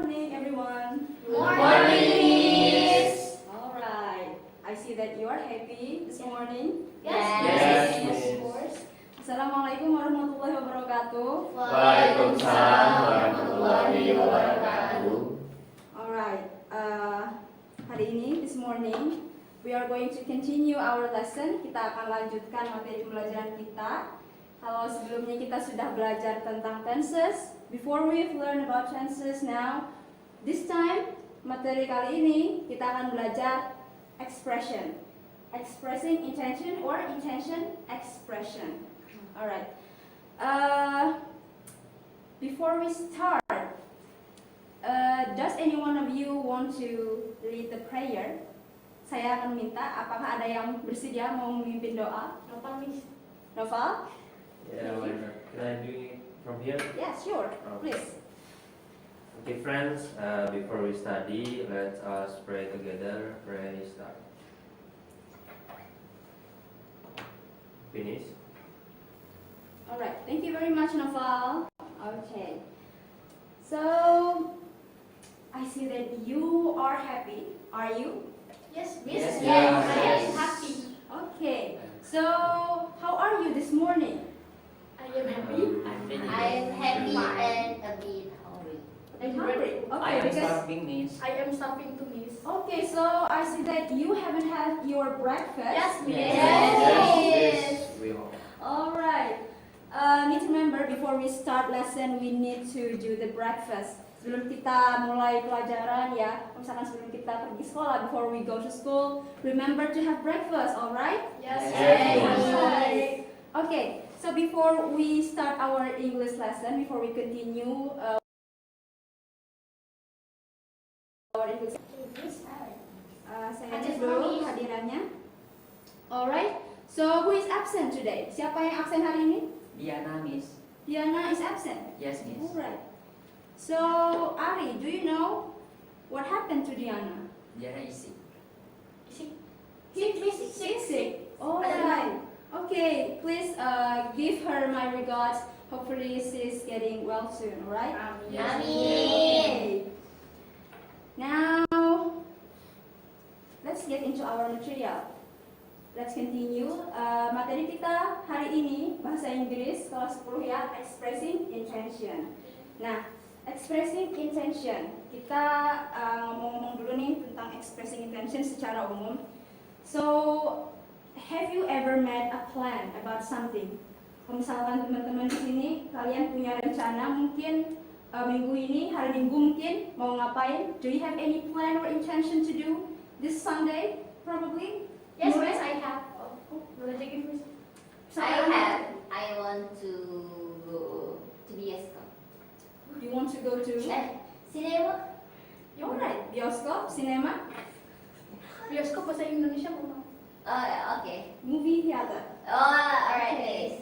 morning, everyone. Morning, Miss. All right. I see that you are happy this morning. Yes, Miss. of course. Assalamualaikum warahmatullahi wabarakatuh. Waalaikumsalam warahmatullahi wabarakatuh. All right. Hari ini, this morning, we are going to continue our lesson. Kita akan lanjutkan materi pembelajaran kita. Kalau sebelumnya kita sudah belajar tentang tenses, before we've learned about tenses, now this time materi kali ini kita akan belajar expression, expressing intention or intention expression. Alright. Before we start, does any one of you want to lead the prayer? Saya akan minta, apakah ada yang bersedia mau memimpin doa? Novel, Miss. Novel? Yeah, whatever. Can I do it from here? Yeah, sure. Please. Okay, friends. Before we study, let us pray together. Pray start. Finish. Alright, thank you very much, Noval. Okay. So, I see that you are happy. Are you? Yes, Miss. Yes, Yes, yes. I am happy. Okay. So, how are you this morning? I am happy. I am happy and a bit hungry. I'm hungry. I Okay, am because starving, Miss. I am starving to Miss. okay, so I see that you haven't had your breakfast. Yes, Miss. Yes. We all. Alright. Need to remember before we start lesson, we need to do the breakfast. Sebelum kita mulai pelajaran ya, misalkan sebelum kita pergi sekolah, before we go to school, remember to have breakfast, alright? Yes, Yes, Alright. Okay, so before we start our English lesson, before we continue our English, saya cek dulu hadirannya. Alright, so who is absent today? Siapa yang absen hari ini? Diana, Miss. Diana is absent. Yes, Miss. Alright. So, Ari, do you know what happened to Diana? Diana is sick. Sick. Alright. Okay, please give her my regards. Hopefully she's getting well soon, alright? Yes. Okay. Now, let's get into our material. Let's continue. Materi kita hari ini bahasa Inggris kelas 10 ya, expressing intention. Nah, expressing intention. Kita ngomong-ngomong dulu nih tentang expressing intention secara umum. So, have you ever made a plan about something? Kalau misalkan teman-teman di sini kalian punya rencana mungkin minggu ini, hari Minggu mungkin mau ngapain? Do you have any plan or intention to do this Sunday? Probably. Yes, Boleh? Miss, I have. Boleh take it, Miss? I want to go to bioskop. You want to go to? Cinema? Alright, bioskop, cinema, Bioskop bahasa Indonesia mau. Okay. movie theater. Alright, Okay. Miss.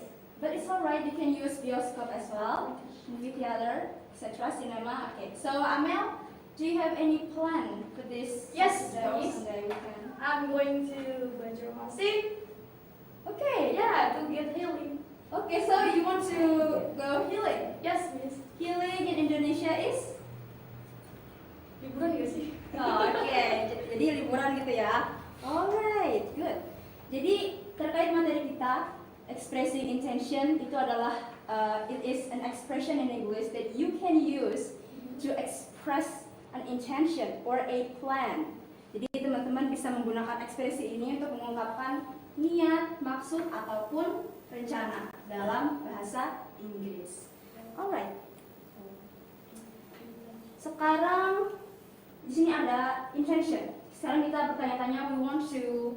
But it's alright, you can use bioskop as well, movie theater, etc., cinema. Okay, so Amel, do you have any plan for this Yes, Saturday or please. Sunday weekend? I'm going to Banjarmasin. Okay, Yeah, to get healing. okay, so you want to go healing? Yes, Miss. Healing in Indonesia is? Liburan gak sih? Oh, oke, jadi liburan gitu ya. Alright, good. Jadi terkait materi kita, expressing intention itu adalah it is an expression in English that you can use to express an intention or a plan. Jadi teman-teman bisa menggunakan ekspresi ini untuk mengungkapkan niat, maksud ataupun rencana dalam bahasa Inggris. Alright. Sekarang di sini ada intention. Sekarang kita bertanya-tanya, I want to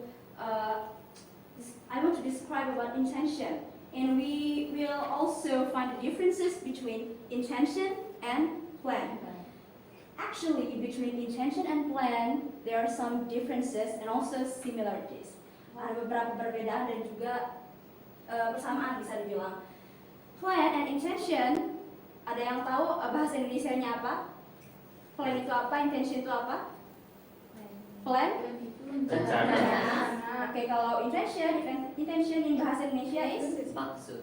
describe about intention, and we will also find the differences between intention and plan. Actually, between intention and plan, there are some differences and also similarities. Ada beberapa perbedaan dan juga persamaan bisa dibilang. Plan and intention, ada yang tahu bahasa Indonesianya apa? Plan itu apa? Intention itu apa? Plan? Rencana. Oke, kalau intention in bahasa Indonesia is Maksud.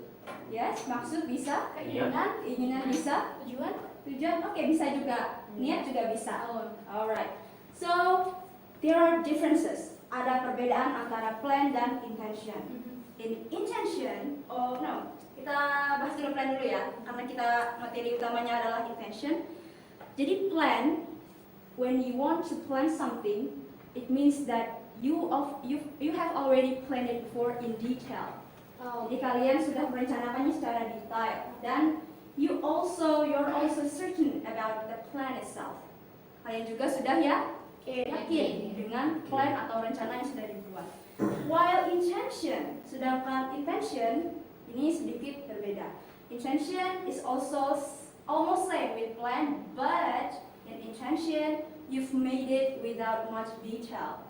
yes, maksud bisa, Keinginan. keinginan bisa, Tujuan? Tujuan, oke, bisa juga. Niat juga bisa. Oh. Alright. So there are differences. Ada perbedaan antara plan dan intention. In intention, oh no, kita bahas dulu plan dulu ya, karena kita materi utamanya adalah intention. Jadi plan, when you want to plan something, it means that you have already planned it before in detail. Oh. Jadi kalian sudah merencanakannya secara detail dan you're also certain about the plan itself. Kalian juga sudah yakin dengan plan atau rencana yang sudah dibuat. While intention, sedangkan intention ini sedikit berbeda. Intention is also almost same with plan, but in intention you've made it without much detail.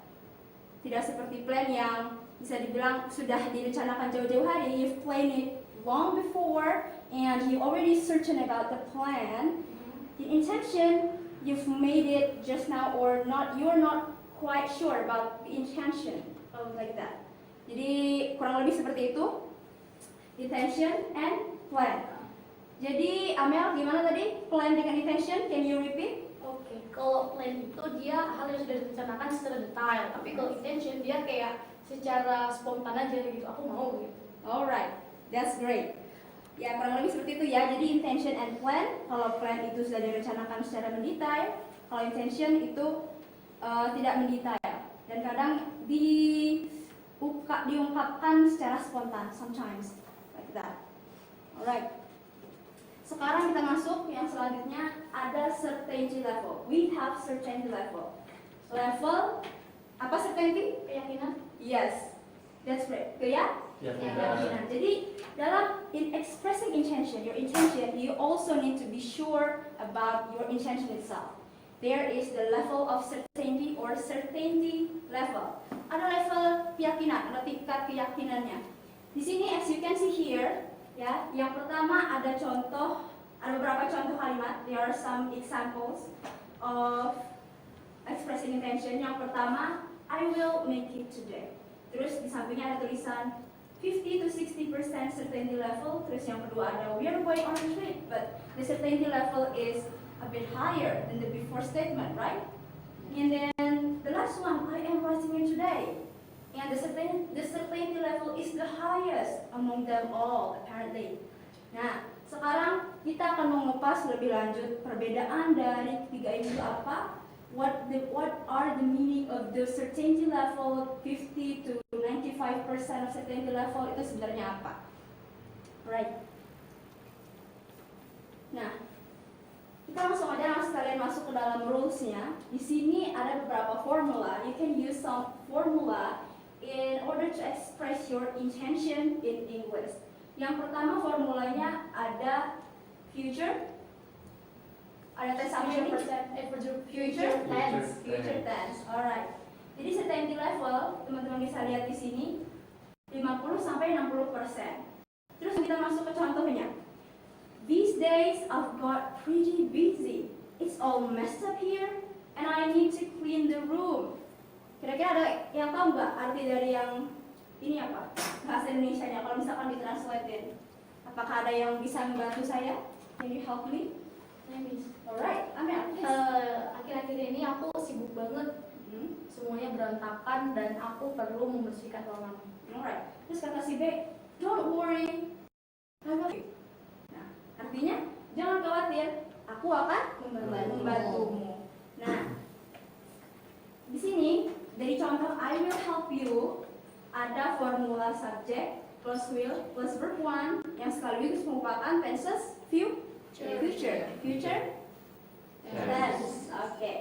Tidak seperti plan yang bisa dibilang sudah direncanakan jauh-jauh hari, you've planned it long before and you already certain about the plan. In intention, you've made it just now or not, you're not quite sure about the intention. Like that. Jadi kurang lebih seperti itu. Intention and plan. Jadi Amel gimana tadi? Plan dengan intention, can you repeat? Oke, kalau plan itu dia hal yang sudah direncanakan secara detail, tapi kalau intention dia kayak secara spontan aja gitu, aku mau gitu. Alright, that's great. Ya kurang lebih seperti itu ya. Jadi intention and plan. Kalau plan itu sudah direncanakan secara mendetail, kalau intention itu tidak mendetail. Dan kadang diungkapkan secara spontan, sometimes like that. Alright. Sekarang kita masuk yang selanjutnya, ada certainty level. We have certainty level. Level apa certainty? Keyakinan? Yes, that's right. Keyakinan. Jadi in expressing intention, your intention, you also need to be sure about your intention itself. There is the level of certainty or certainty level. Ada level keyakinan, ada tingkat keyakinannya. Di sini as you can see here, ya, yang pertama ada beberapa contoh kalimat. There are some examples of expressing intention. Yang pertama, I will make it today. Terus di sampingnya ada tulisan 50 to 60% certainty level. Terus yang kedua ada we are going on a trip, but the certainty level is a bit higher than the before statement, right? And then the last one, I am writing it today. And the certainty level is the highest among them all, apparently. Nah, sekarang kita akan mengupas lebih lanjut perbedaan dari ketiga ini itu apa? What are the meaning of the certainty level 50 to 95% of certainty level itu sebenarnya apa? Right. Nah, kita langsung aja sekalian masuk ke dalam rules-nya. Di sini ada beberapa formula. You can use some formula in order to express your intention in English. Yang pertama formulanya ada future. Ada tes apa ini? Future tense. Alright. Jadi certainty level teman-teman bisa lihat di sini 50 sampai 60%. Terus kita masuk ke contohnya. These days I've got pretty busy. It's all messed up here and I need to clean the room. Kira-kira ada yang tahu nggak arti dari yang ini apa? Bahasa Indonesianya kalau misalkan ditranslatein. Apakah ada yang bisa membantu saya? Can you help me? Alright, Amel. Akhir-akhir ini aku sibuk banget. Semuanya berantakan dan aku perlu membersihkan ruangan. Alright. Terus kata si B, don't worry. Artinya, jangan khawatir, aku akan membantumu. Nah, di sini dari contoh I will help you ada formula subject plus will plus verb one yang sekaligus merupakan tenses future tense. Oke.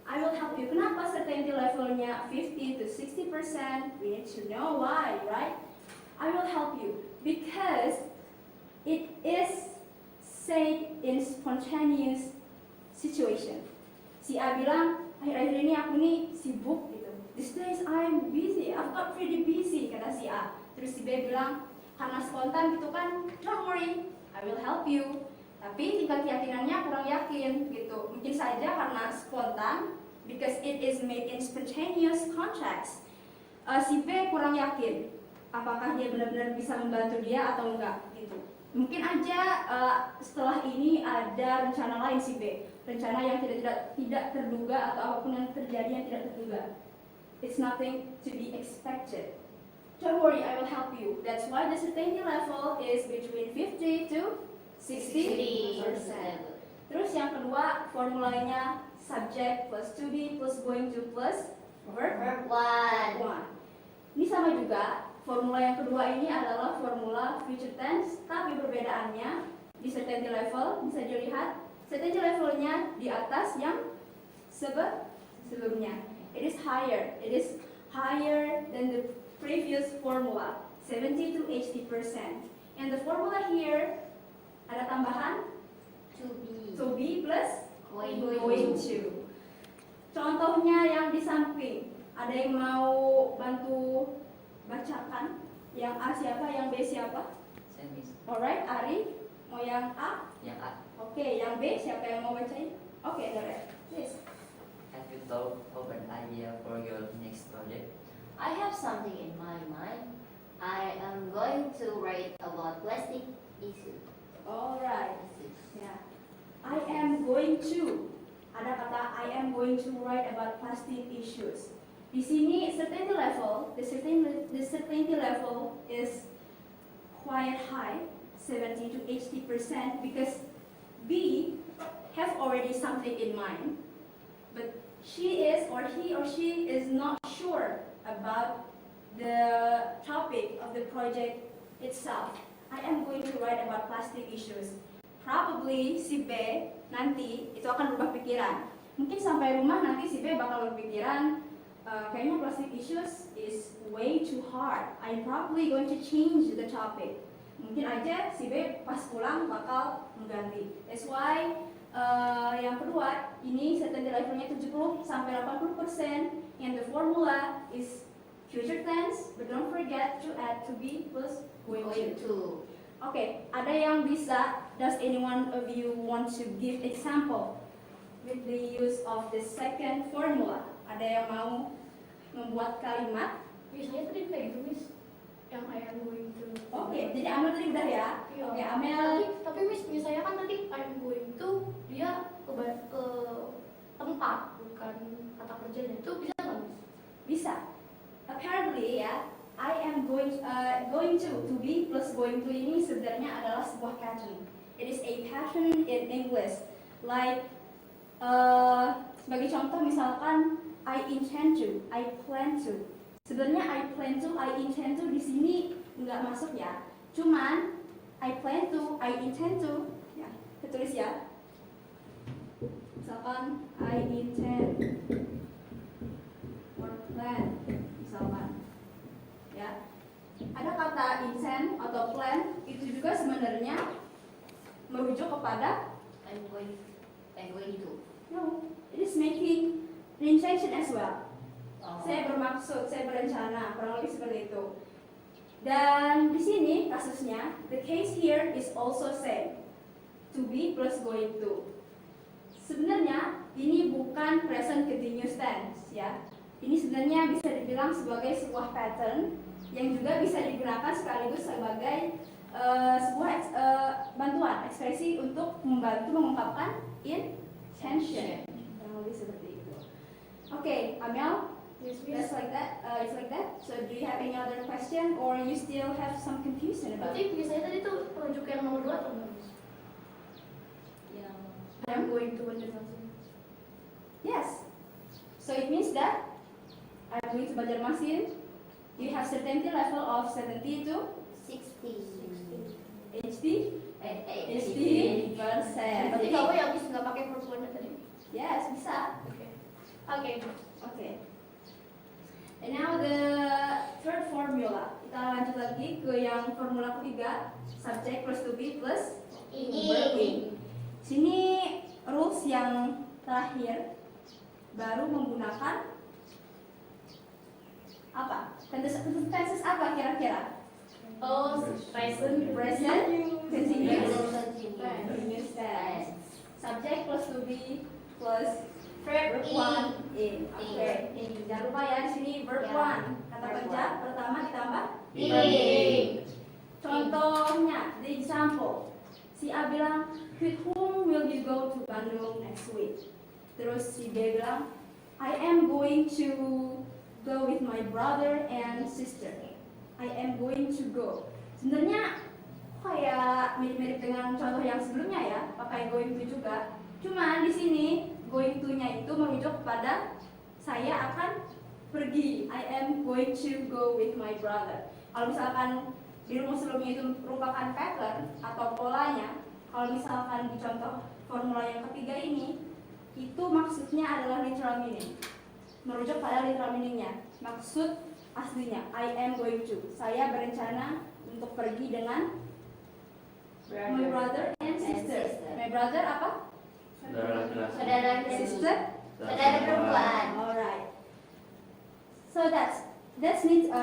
I will help you. Kenapa certainty levelnya 50 to 60%? We need to know why, right? I will help you because it is said in spontaneous situation. Si A bilang, akhir-akhir ini aku nih sibuk gitu. These days I'm busy, I've got pretty busy, kata si A. Terus si B bilang, karena spontan gitu kan, don't worry, I will help you. Tapi tingkat keyakinannya kurang yakin gitu. Mungkin saja karena spontan, because it is made in spontaneous context. Si B kurang yakin, apakah dia benar-benar bisa membantu dia atau enggak gitu. Mungkin aja setelah ini ada rencana lain si B, rencana yang tidak terduga atau apapun yang terjadi yang tidak terduga. It's nothing to be expected. Don't worry, I will help you. That's why the certainty level is between 50 to 60%. Terus yang kedua, formulanya subject plus to be plus going to plus verb Verb 1. 1. Ini sama juga. Formula yang kedua ini adalah formula future tense, tapi perbedaannya di certainty level bisa dilihat certainty levelnya di atas yang sebelumnya. It is higher than the previous formula, 70 to 80%. And the formula here ada tambahan to be plus going to. Contohnya yang di samping, ada yang mau bantu bacakan? Yang A siapa, yang B siapa? Saya Miss. Alright, Ari, mau yang A? Yang A. Oke, yang B siapa yang mau bacain? Oke, Dore, please. Have you thought of an idea for your next project? I have something in my mind. I am going to write about plastic issues. Alright, ya. I am going to. Ada kata I am going to write about plastic issues. Di sini certainty level, the certainty level is quite high, 70 to 80%, because B have already something in mind, but she is or he or she is not sure about the topic of the project itself. I am going to write about plastic issues. Probably si B nanti itu akan berubah pikiran. Mungkin sampai rumah nanti si B bakal berpikiran, kayaknya plastic issues is way too hard. I'm probably going to change the topic. Mungkin aja si B pas pulang bakal mengganti. That's why yang kedua ini certainty levelnya 70 sampai 80%, and the formula is future tense, but don't forget to add to be plus going to. Oke, ada yang bisa? Does anyone of you want to give example with the use of the second formula? Ada yang mau membuat kalimat? Biasanya tadi kayak gitu, Miss. Yang I am going to. Oke, jadi Amel tadi udah ya? Iya. Oke, Amel. Tapi Miss, misalnya kan tadi I am going to, dia ke tempat, bukan kata kerjanya. Itu bisa nggak, Miss? Bisa. Apparently ya, I am going to be plus going to ini sebenarnya adalah sebuah pattern. It is a pattern in English. Like sebagai contoh misalkan I intend to, I plan to. Sebenarnya I plan to, I intend to di sini nggak masuk ya. Cuman I plan to, I intend to, ya, ketulis ya. Misalkan I intend or plan, misalkan, ya. Ada kata intend atau plan itu juga sebenarnya merujuk kepada I'm going to. no, it is making an intention as well. Oh. Saya bermaksud, saya berencana, kurang lebih seperti itu. Dan di sini kasusnya, the case here is also same, to be plus going to. Sebenarnya ini bukan present continuous tense ya. Ini sebenarnya bisa dibilang sebagai sebuah pattern yang juga bisa digunakan sekaligus sebagai sebuah bantuan ekspresi untuk membantu mengungkapkan intention. Kurang lebih seperti itu. Oke, Amel. Yes, Miss. That's like that. It's like that. So do you have any other question, or you still have some confusion about it? Berarti misalnya tadi tuh perujuk yang nomor 2 atau enggak, Miss? Yang I am going to Banjarmasin. Yes. So it means that I'm going to Banjarmasin. You have certainty level of 70 to 60. 80%. Berarti kamu yang Miss nggak pakai perempuannya tadi? Yes, bisa. Oke. Oke. Okay. And now the third formula. Kita lanjut lagi ke yang formula ketiga, subject plus to be plus verb ing. Sini rules yang terakhir baru menggunakan apa? Tenses apa kira-kira? Oh, present. Continuous Continuous tense. Subject plus to be plus verb ing. one in. Oke. Jangan lupa ya di sini verb Ya. one. Kata Verb kerja pertama ditambah ing. Contohnya, the example. Si A bilang, with whom will you go to Bandung next week? Terus si B bilang, I am going to go with my brother and sister. I am going to go. Sebenarnya kayak mirip-mirip dengan contoh yang sebelumnya ya, pakai going to juga. Cuman di sini going to-nya itu merujuk kepada saya akan pergi. I am going to go with my brother. Kalau misalkan di rumus sebelumnya itu merupakan pattern atau polanya, kalau misalkan di contoh formula yang ketiga ini, itu maksudnya adalah literal meaning. Merujuk pada literal meaningnya. Maksud aslinya, I am going to. Saya berencana untuk pergi dengan my brother and sister. My brother apa? Saudara laki-laki. Saudara laki-laki. Sister? Saudara perempuan. Alright. So that's needs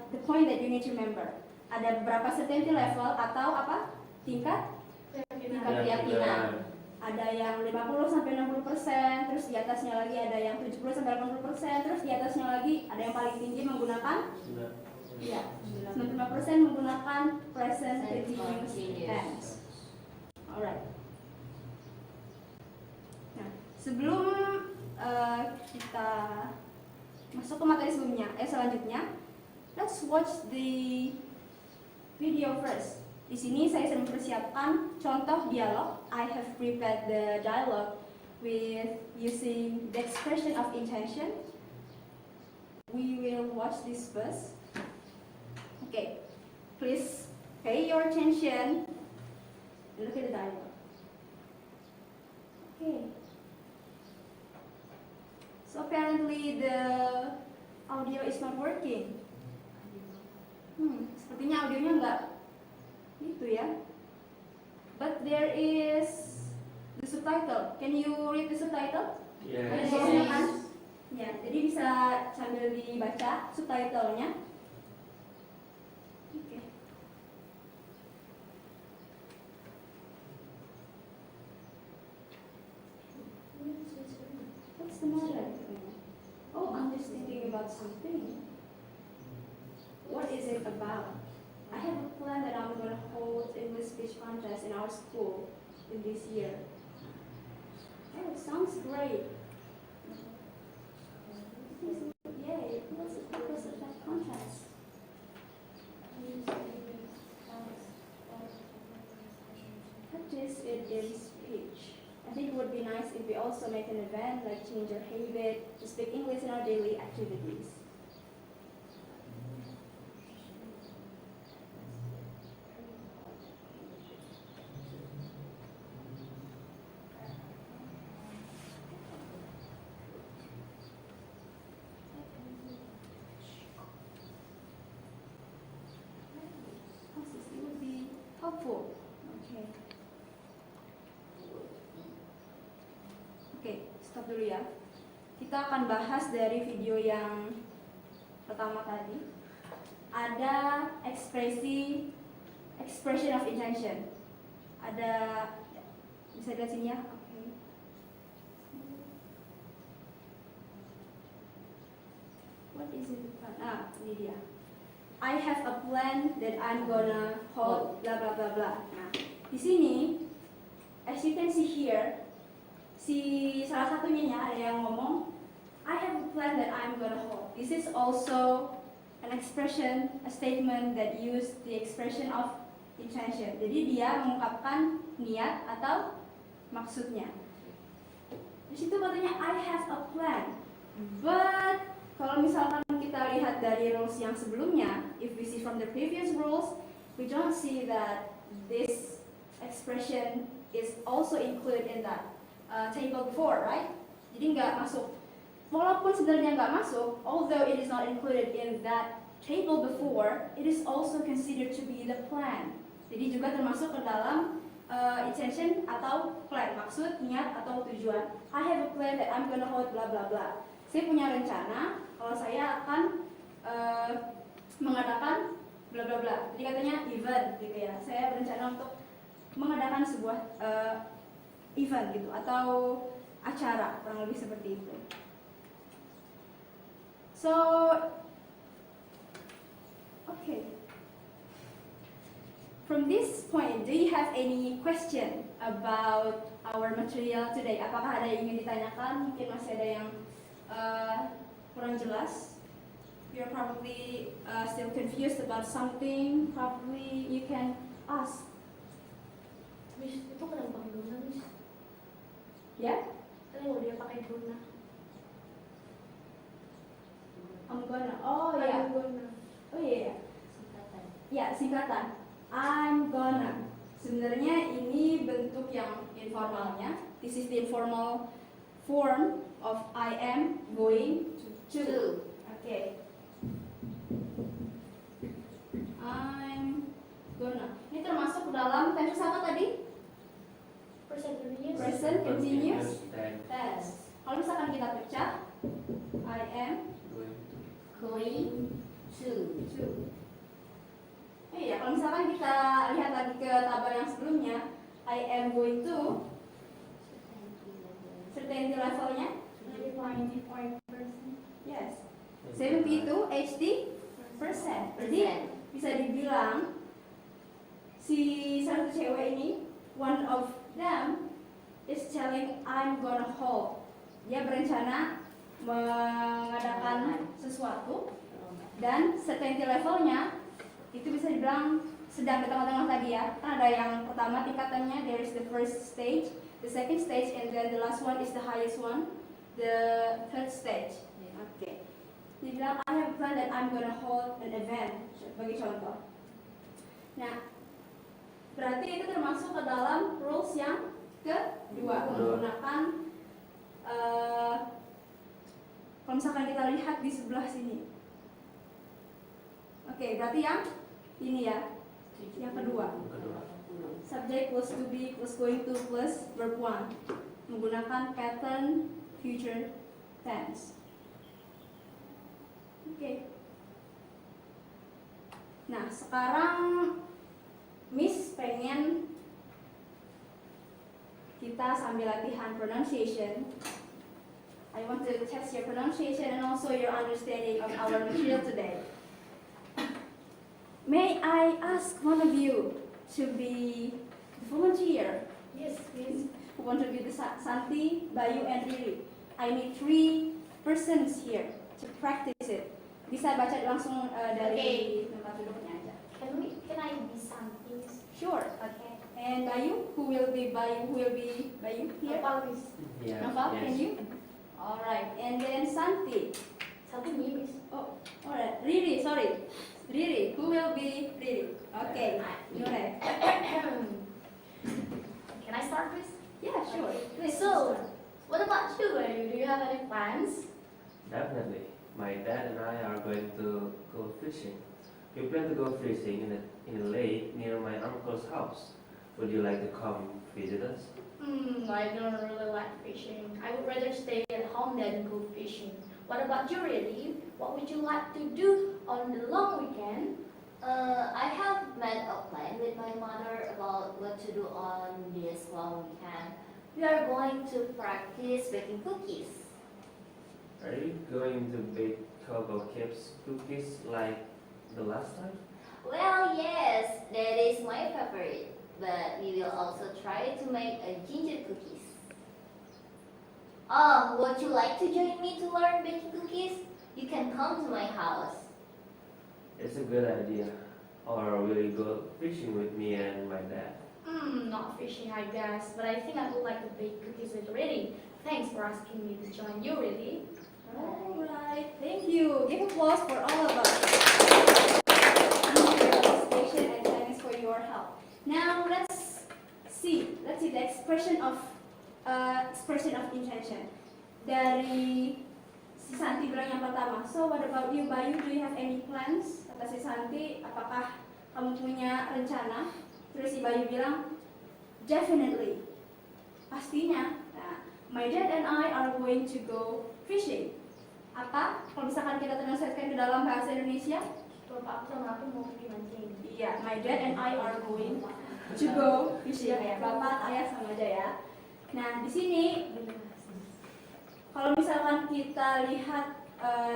the point that you need to remember. Ada beberapa certainty level atau apa? Tingkat keyakinan. Ada yang 50 sampai 60%, terus di atasnya lagi ada yang 70 sampai 80%, terus di atasnya lagi ada yang paling tinggi menggunakan 95% menggunakan present continuous tense. Alright. Nah, sebelum kita masuk ke materi selanjutnya, let's watch the video first. Di sini saya sedang mempersiapkan contoh dialog. I have prepared the dialogue with using the expression of intention. We will watch this first. Okay, please pay your attention and look at the dialogue. Okay. So apparently the audio is not working. Sepertinya audionya enggak gitu ya. But there is the subtitle. Can you read the subtitle? Yes. Ya, jadi bisa sambil dibaca subtitlenya. Oke. What's the matter? Oh, I'm just thinking about something. What is it about? I have a plan that I'm going to hold English speech contest in our school in this year. Oh, it sounds great. Yay, what's the purpose of that contest? Practice it in speech. I think it would be nice if we also make an event like change your habit to speak English in our daily activities. It would be helpful. Okay. Oke, stop dulu ya. Kita akan bahas dari video yang pertama tadi. Ada expression of intention. Ada, bisa lihat sini ya. Oke. What is it? Ini dia. I have a plan that I'm gonna hold bla bla bla bla. Nah, di sini, as you can see here, salah satunya ada yang ngomong, I have a plan that I'm gonna hold. This is also an expression, a statement that use the expression of intention. Jadi dia mengungkapkan niat atau maksudnya. Di situ katanya I have a plan, but kalau misalkan kita lihat dari rules yang sebelumnya, if we see from the previous rules, we don't see that this expression is also included in that table before, right? Jadi nggak masuk. Walaupun sebenarnya nggak masuk, although it is not included in that table before, it is also considered to be the plan. Jadi juga termasuk ke dalam intention atau plan, maksud, niat atau tujuan. I have a plan that I'm gonna hold bla bla bla. Saya punya rencana kalau saya akan mengadakan bla bla bla. Jadi katanya event gitu ya. Saya berencana untuk mengadakan sebuah event gitu atau acara, kurang lebih seperti itu. So, okay. from this point, do you have any question about our material today? Apakah ada yang ingin ditanyakan? Mungkin masih ada yang kurang jelas. You're probably still confused about something. Probably you can ask. Miss, itu kenapa pakai guna, Miss? Ya? Kan kalau dia pakai guna. I'm gonna. Oh ya. Guna. Oh iya. Singkatan. Ya, singkatan. I'm gonna. Sebenarnya ini bentuk yang informalnya. This is the informal form of I am going to. Okay. I'm gonna. Ini termasuk dalam tense apa tadi? Present continuous. Present continuous tense. tense. Kalau misalkan kita pecah, I am Going to. Going to. Iya, kalau misalkan kita lihat lagi ke tabel yang sebelumnya, I am going to certainty levelnya, 95%. yes, 70 to 80%. Jadi bisa dibilang si satu cewek ini, one of them is telling I'm gonna hold. Dia berencana mengadakan sesuatu dan certainty levelnya itu bisa dibilang sedang di tengah-tengah tadi ya. Kan ada yang pertama tingkatannya, there is the first stage, the second stage, and then the last one is the highest one, the third stage. Oke. Dibilang I have planned that I'm gonna hold an event, bagi contoh. Nah, berarti itu termasuk ke dalam rules yang kedua, menggunakan kalau misalkan kita lihat di sebelah sini. Oke, berarti yang ini ya, yang kedua. Subject plus to be plus going to plus verb one, menggunakan pattern future tense. Oke. Nah, sekarang Miss pengen kita sambil latihan pronunciation. I want to test your pronunciation and also your understanding of our material today. May I ask one of you to be the volunteer Yes, please. who want to be the Santi, Bayu, and Riri? I need 3 persons here to practice it. Bisa baca langsung dari tempat duduknya aja. Can I be something? Sure. Okay. And Bayu, who will be Bayu? Who will be Bayu here? Apa, Miss? Yeah. Nova, Yes. can you? All right. And then Santi. Satu nih, Miss. Oh, all right. Riri, sorry. Riri, who will be Riri? Okay. Go ahead. Can I start, Miss? Yeah, sure. Please. So, what about you, Bayu? Do you have any plans? Definitely. My dad and I are going to go fishing. We plan to go fishing in a lake near my uncle's house. Would you like to come visit us? I don't really like fishing. I would rather stay at home than go fishing. What about you, really? What would you like to do on the long weekend? I have made a plan with my mother about what to do on this long weekend. We are going to practice baking cookies. Are you going to bake cocoa chips cookies like the last time? Well, yes, that is my favorite. But we will also try to make a ginger cookies. Oh, would you like to join me to learn baking cookies? You can come to my house. It's a good idea. Or will you go fishing with me and my dad? Not fishing, I guess, but I think I would like to bake cookies with Reddy. Thanks for asking me to join you, Reddy. All right. Thank you. Give applause for all of us. Thank you for your participation and thanks for your help. Now let's see the expression of intention dari si Santi bilang yang pertama. So what about you, Bayu? Do you have any plans? Kata si Santi, apakah kamu punya rencana? Terus si Bayu bilang, definitely, pastinya. Nah, my dad and I are going to go fishing. Apa? Kalau misalkan kita translatekan ke dalam bahasa Indonesia, Bapak aku sama aku mau pergi mancing. iya, my dad and I are going to go fishing ya. Bapak, ayah sama aja ya. Nah, di sini kalau misalkan kita lihat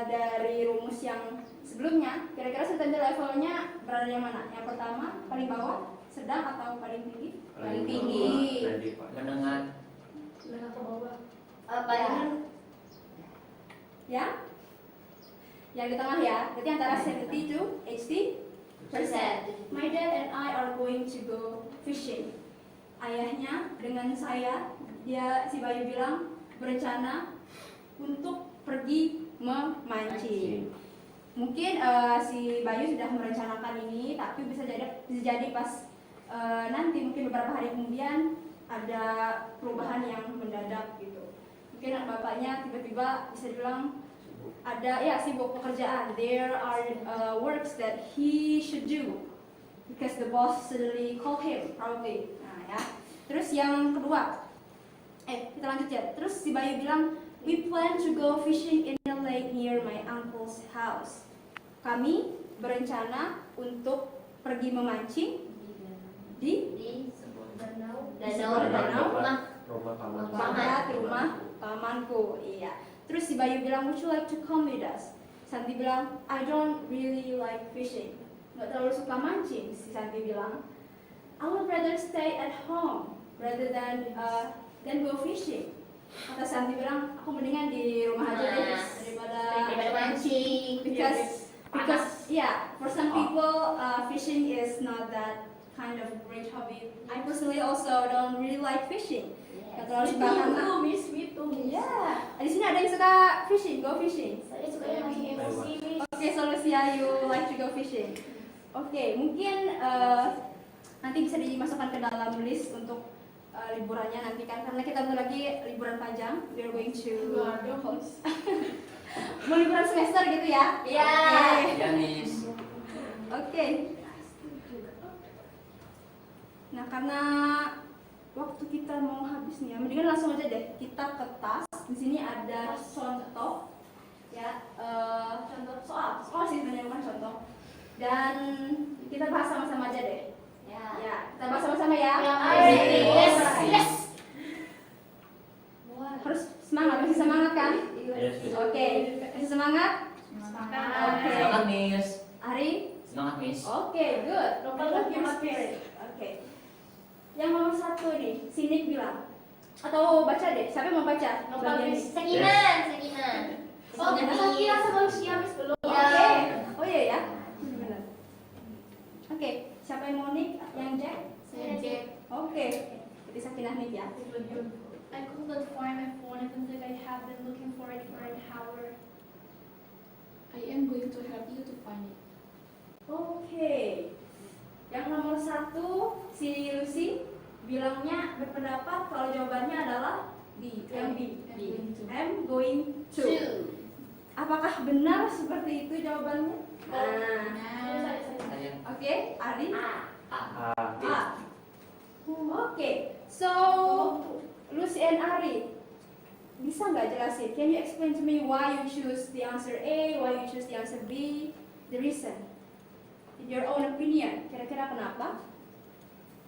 dari rumus yang sebelumnya, kira-kira certainty levelnya berada di mana? Yang pertama, paling bawah, sedang atau paling tinggi? Paling tinggi. Ready, Pak. Menengah. Menengah ke bawah. Paling Ya? Yang di tengah ya, berarti antara 70 to 80%. My dad and I are going to go fishing. Ayahnya dengan saya, si Bayu bilang berencana untuk pergi memancing. Mungkin si Bayu sudah merencanakan ini, tapi bisa jadi pas nanti mungkin beberapa hari kemudian ada perubahan yang mendadak gitu. Mungkin bapaknya tiba-tiba bisa dibilang ada sibuk pekerjaan. There are works that he should do because the boss suddenly called him probably. Nah ya. Terus yang kedua, kita lanjut ya. Terus si Bayu bilang, we plan to go fishing in a lake near my uncle's house. Kami berencana untuk pergi memancing di Danau. Rumah paman. rumah pamanku. Iya. Terus si Bayu bilang, would you like to come with us? Santi bilang, I don't really like fishing. Nggak terlalu suka mancing. Si Santi bilang, I would rather stay at home rather than go fishing. Kata Santi bilang, aku mendingan di rumah aja deh daripada mancing. because for some people fishing is not that kind of great hobby. I personally also don't really like fishing. Nggak terlalu suka karena Miss. ya, di sini ada yang suka fishing, go fishing. Saya suka yang mancing emosi, Miss. Oke, so Lucia, you like to go fishing. Oke, mungkin nanti bisa dimasukkan ke dalam list untuk liburannya nanti kan, karena kita bentar lagi liburan panjang. We are going to host. Mau liburan semester gitu ya? Iya. Ya, Miss. Oke. Nah, karena waktu kita mau habis nih ya, mendingan langsung aja deh kita ke tas. Di sini ada contoh ya, contoh soal sih sebenarnya, bukan contoh. Dan kita bahas sama-sama aja deh. Ya, kita bahas sama-sama ya. Yes. Harus semangat, masih semangat kan? Yes, Miss. Oke, masih semangat? Oke. Semangat, Miss. Ari? Semangat, Miss. Oke, good. Look your spirit. Oke. Yang nomor 1 nih, Sinik bilang. Atau baca deh, siapa yang mau baca? Bagian ini. Sekinan. Oh, saya kira sama Lucia, Miss, belum. Oke. Oh iya ya. Benar. Oke, siapa yang mau Nick? Yang Jack? Saya Jack. Oke. Jadi Sakinah Nick ya. I couldn't find my phone even though I have been looking for it for an hour. I am going to help you to find it. Oke. Yang nomor 1, si Lucy bilangnya berpendapat kalau jawabannya adalah yang B. I'm going to. Apakah benar seperti itu jawabannya? Saya Oke, Ari? A. Oke, so Lucy and Ari, bisa nggak jelasin? Can you explain to me why you choose the answer A, why you choose the answer B, the reason? In your own opinion, kira-kira kenapa?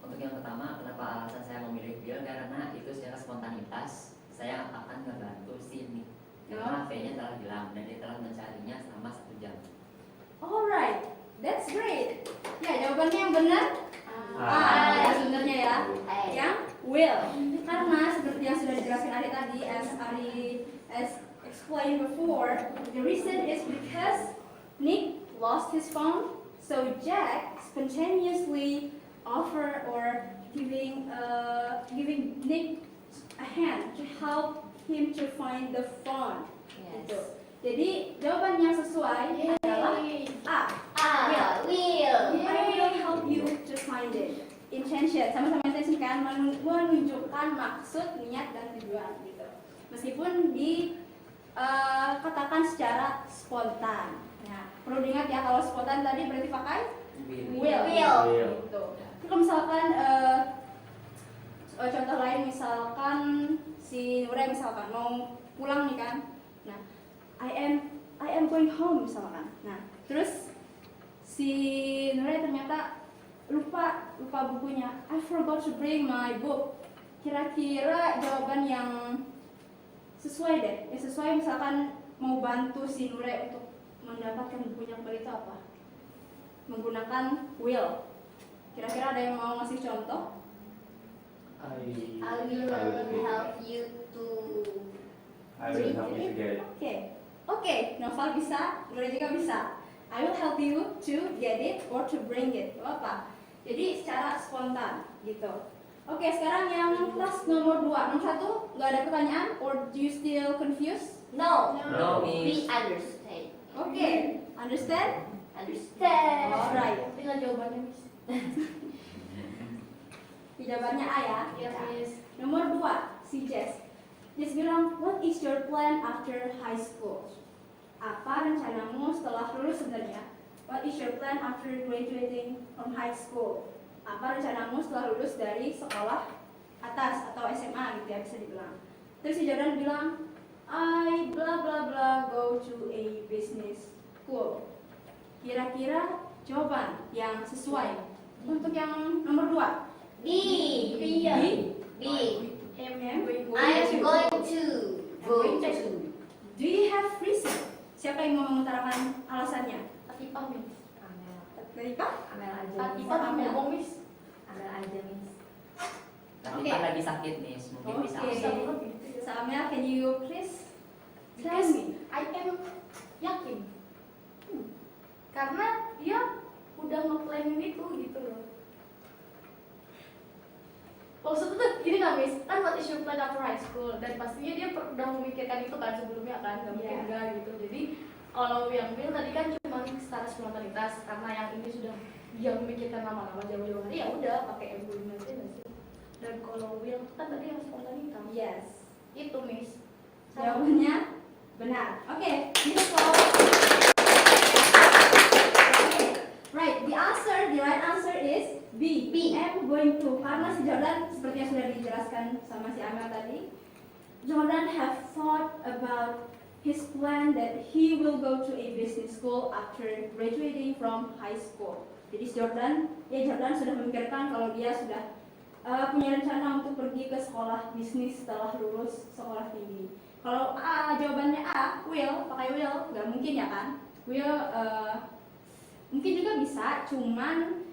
Untuk yang pertama, kenapa alasan saya memilih Bill? Karena itu secara spontanitas saya akan membantu si Nick. Karena V-nya telah hilang dan dia telah mencarinya selama 1 jam. Alright, that's great. Ya, jawabannya yang benar A. sebenarnya ya. Yang will. Karena seperti yang sudah dijelaskan Ari tadi, as explained before, the reason is because Nick lost his phone, so Jack spontaneously offer or giving Nick a hand to help him to find the phone. Gitu. Jadi jawaban yang sesuai adalah A. Will. I will help you to find it. Intention, sama-sama intention kan, menunjukkan maksud, niat dan tujuan gitu. Meskipun dikatakan secara spontan. Nah, perlu diingat ya, kalau spontan tadi berarti pakai will. Gitu. Kalau misalkan contoh lain, misalkan si Nura misalkan mau pulang nih kan. Nah, I am going home misalkan. Nah, terus si Nura ternyata lupa bukunya. I forgot to bring my book. Kira-kira jawaban yang sesuai deh. Yang sesuai misalkan mau bantu si Nura untuk mendapatkan bukunya kembali itu apa? Menggunakan will. Kira-kira ada yang mau ngasih contoh? I will help you to I will help you to get it. Oke, Noval bisa, Gloria juga bisa. I will help you to get it or to bring it. Gak apa? Jadi secara spontan gitu. Oke, sekarang yang kelas nomor 2. Nomor 1 nggak ada pertanyaan, or do you still confused? no. No, We Miss. understand. Oke, understand? Understand. Alright. Tinggal jawabannya, Miss. Jawabannya A ya. Iya, Miss. Nomor 2, si Jess. Jess bilang, what is your plan after high school? Apa rencanamu setelah lulus sebenarnya? What is your plan after graduating from high school? Apa rencanamu setelah lulus dari sekolah atas atau SMA gitu ya bisa dibilang. Terus si Jordan bilang, I blah blah blah go to a business school. Kira-kira jawaban yang sesuai untuk yang nomor 2. B. Iya. B. I'm I'm going I am going to go going to. Do you have reason? Siapa yang mau mengutarakan alasannya? Fatifah, Miss. Dari Pak? Amel aja, Fatifah Amel. belum ngomong, Miss. Amel aja, Miss. Tapi Oke. Pak lagi sakit, Miss. Mungkin bisa. Oke. Bisa belum gitu ya. Samel, can you please tell Because me? I am yakin. Karena dia udah nge-planning itu gitu loh. Maksudnya tuh gini nggak, Miss? Kan what is your plan after high school? Dan pastinya dia udah memikirkan itu kan sebelumnya kan, nggak mungkin Iya. enggak gitu. Jadi kalau yang Bill tadi kan cuma secara spontanitas, karena yang ini sudah dia memikirkan lama-lama jauh-jauh hari, ya udah pakai ego aja nggak sih? Dan kalau Will kan tadi yang spontanitas. Yes. Itu, Miss. Jawabannya benar. Oke, beautiful. Right, the right answer is B. I'm going to. Karena si Jordan seperti yang sudah dijelaskan sama si Amel tadi, Jordan have thought about his plan that he will go to a business school after graduating from high school. Jadi si Jordan sudah memikirkan kalau dia sudah punya rencana untuk pergi ke sekolah bisnis setelah lulus sekolah tinggi. Kalau A, jawabannya A, pakai will, nggak mungkin ya kan? Will mungkin juga bisa, cuman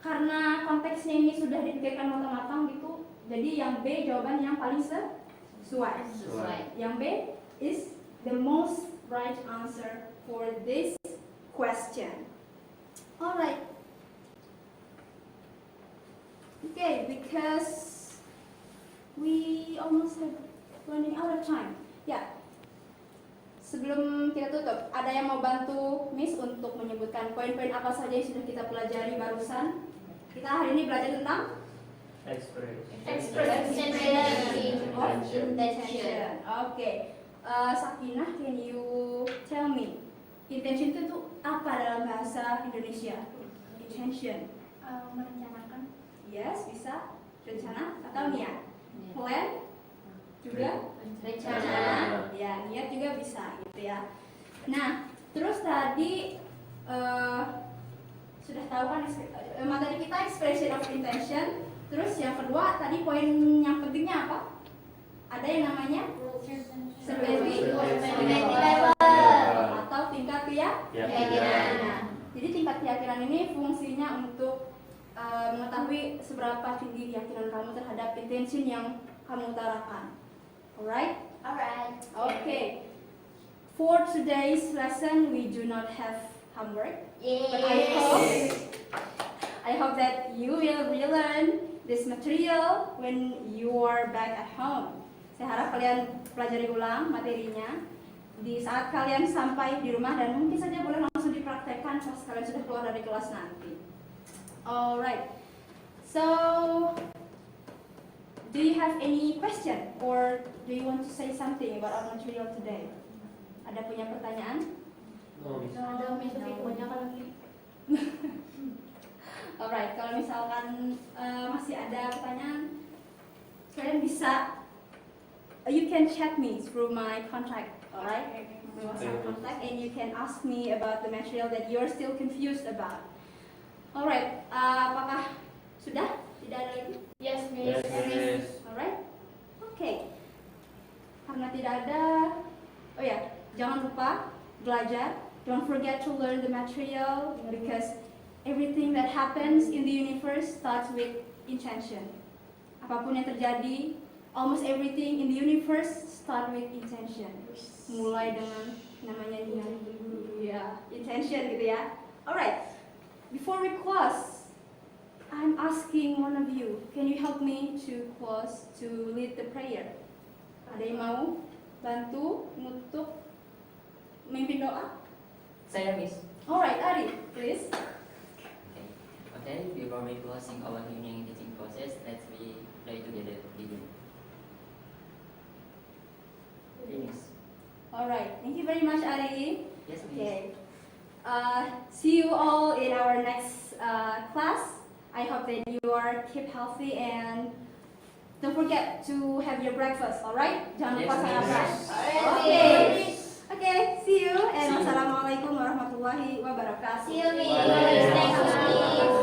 karena konteksnya ini sudah dipikirkan matang-matang gitu, jadi yang B jawaban yang paling sesuai. Yang B is the most right answer for this question. Alright. Okay, because we almost have running out of time. Ya. Sebelum kita tutup, ada yang mau bantu Miss untuk menyebutkan poin-poin apa saja yang sudah kita pelajari barusan? Kita hari ini belajar tentang Expression of intention. Oke. Sakinah, can you tell me intention itu apa dalam bahasa Indonesia? Intention. Merencanakan. Yes, bisa. Rencana atau niat. Plan juga. Rencana. Ya, niat juga bisa gitu ya. Nah, terus tadi sudah tahu kan materi kita expression of intention. Terus yang kedua tadi poin yang pentingnya apa? Ada yang namanya certainty level. atau tingkat keyakinan. Nah, jadi tingkat keyakinan ini fungsinya untuk mengetahui seberapa tinggi keyakinan kamu terhadap intention yang kamu utarakan. Alright? Alright. Okay. For today's lesson, we do not have homework, but I hope that you will relearn this material when you are back at home. Saya harap kalian pelajari ulang materinya di saat kalian sampai di rumah dan mungkin saja boleh langsung dipraktekkan pas kalian sudah keluar dari kelas nanti. Alright. So, do you have any question or do you want to say something about our material today? Ada punya pertanyaan? Ada Miss tapi kebanyakan lagi. Alright, kalau misalkan masih ada pertanyaan, kalian bisa, you can chat me through my contact, alright? My WhatsApp contact, and you can ask me about the material that you're still confused about. Alright, apakah sudah? Tidak ada lagi? Yes, Miss. Alright? Okay. Karena tidak ada, oh ya, jangan lupa belajar. Don't forget to learn the material because everything that happens in the universe starts with intention. Apapun yang terjadi, almost everything in the universe start with intention. Mulai dengan namanya dengan ya, intention gitu ya. Alright, before we close, I'm asking one of you, can you help me to close, to lead the prayer? Ada yang mau bantu nutup memimpin doa? Saya Miss. Alright, Ari, please. Okay, before we closing our evening teaching process, let's we pray together. Begin. Finish. Alright, thank you very much, Ari. Yes, Miss. Okay. See you all in our next class. I hope that you are keep healthy and don't forget to have your breakfast, alright? Jangan lupa Yes, sarapan. Miss. Okay. Okay, see you and wassalamualaikum warahmatullahi wabarakatuh. See you, Miss. Bye. Thank you, Miss.